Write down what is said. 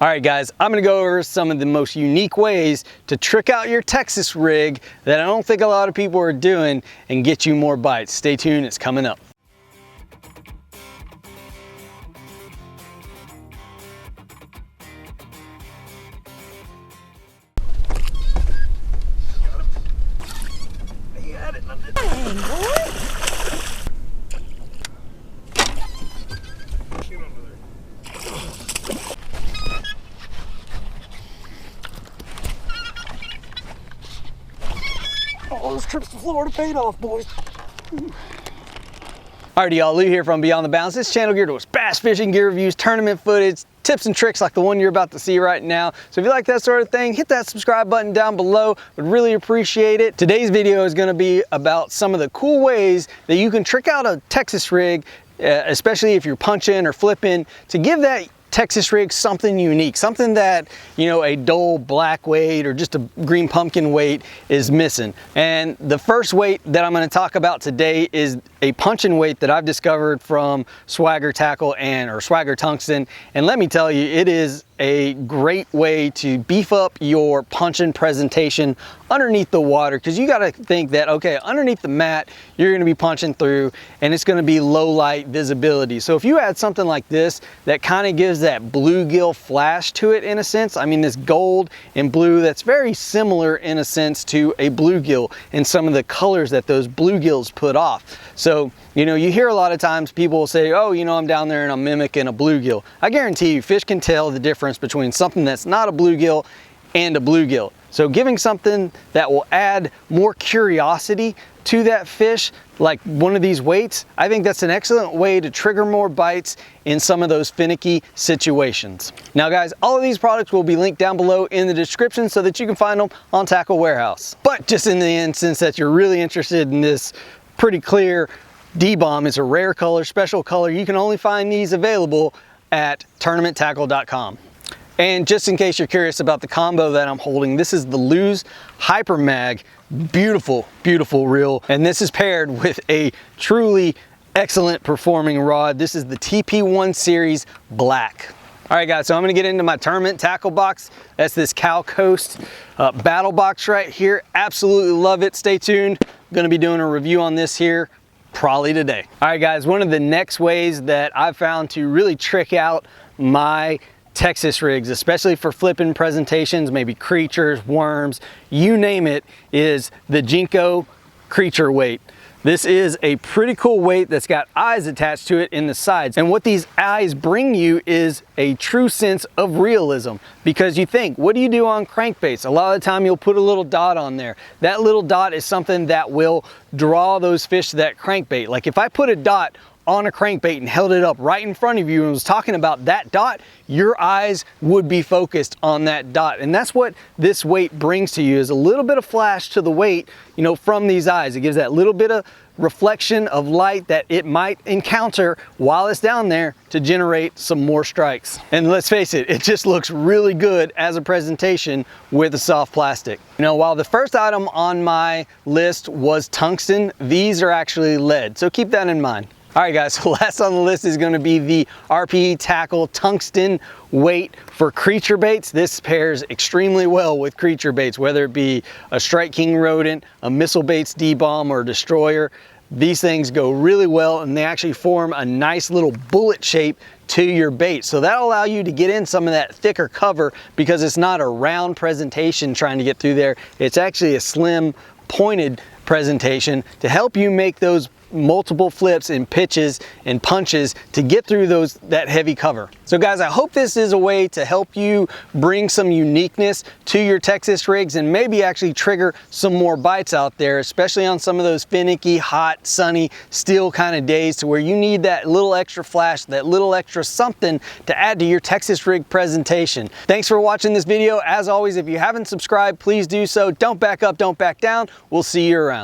All right guys, I'm gonna go over some of the most unique ways to trick out your Texas rig that I don't think a lot of people are doing and get you more bites. Stay tuned, it's coming up. All those trips to Florida paid off, boys. Alrighty y'all, Lou here from Beyond the Bounds. This channel geared towards bass fishing, gear reviews, tournament footage, tips and tricks like the one you're about to see right now. So if you like that sort of thing, hit that subscribe button down below. Would really appreciate it. Today's video is gonna be about some of the cool ways that you can trick out a Texas rig, especially if you're punching or flipping, to give that Texas rig something unique, something that, you know, a dull black weight or just a green pumpkin weight is missing. And the first weight that I'm going to talk about today is a punching weight that I've discovered from Swagger Tackle or Swagger Tungsten. And let me tell you, it is a great way to beef up your punching presentation underneath the water, because you got to think that, okay, underneath the mat you're going to be punching through and it's going to be low light visibility. So if you add something like this that kind of gives that bluegill flash to it, in a sense, I mean, this gold and blue that's very similar in a sense to a bluegill and some of the colors that those bluegills put off. So, you know, you hear a lot of times people will say, oh, you know, I'm down there and I'm mimicking a bluegill. I guarantee you fish can tell the difference between something that's not a bluegill and a bluegill. So giving something that will add more curiosity to that fish, like one of these weights, I think that's an excellent way to trigger more bites in some of those finicky situations. Now guys, all of these products will be linked down below in the description so that you can find them on Tackle Warehouse. But just in the instance that you're really interested in this pretty clear D-bomb, it's a rare color, special color, you can only find these available at tournamenttackle.com. And just in case you're curious about the combo that I'm holding, this is the Lew's Hyper Mag. Beautiful, beautiful reel. And this is paired with a truly excellent performing rod. This is the TP1 Series Black. All right guys, so I'm gonna get into my tournament tackle box. That's this Cal Coast battle box right here. Absolutely love it. Stay tuned. I'm gonna be doing a review on this here probably today. All right guys, one of the next ways that I've found to really trick out my Texas rigs, especially for flipping presentations, maybe creatures, worms, you name it, is the Jinko creature weight. This is a pretty cool weight that's got eyes attached to it in the sides. And what these eyes bring you is a true sense of realism, because you think, what do you do on crankbaits? A lot of the time you'll put a little dot on there. That little dot is something that will draw those fish to that crankbait. Like if I put a dot on a crankbait and held it up right in front of you and was talking about that dot, your eyes would be focused on that dot. And that's what this weight brings to you, is a little bit of flash to the weight, you know, from these eyes. It gives that little bit of reflection of light that it might encounter while it's down there to generate some more strikes. And let's face it, it just looks really good as a presentation with a soft plastic. You know, while the first item on my list was tungsten, these are actually lead, so keep that in mind. All right guys, so last on the list is going to be the RPE Tackle Tungsten Weight for creature baits. This pairs extremely well with creature baits, whether it be a Strike King rodent, a Missile Baits D-bomb, or a destroyer. These things go really well, and they actually form a nice little bullet shape to your bait. So that'll allow you to get in some of that thicker cover, because it's not a round presentation trying to get through there. It's actually a slim pointed presentation to help you make those multiple flips and pitches and punches to get through that heavy cover. So guys, I hope this is a way to help you bring some uniqueness to your Texas rigs and maybe actually trigger some more bites out there, especially on some of those finicky, hot, sunny, still kind of days, to where you need that little extra flash, that little extra something to add to your Texas rig presentation. Thanks for watching this video. As always, if you haven't subscribed, please do so. Don't back up, don't back down. We'll see you around.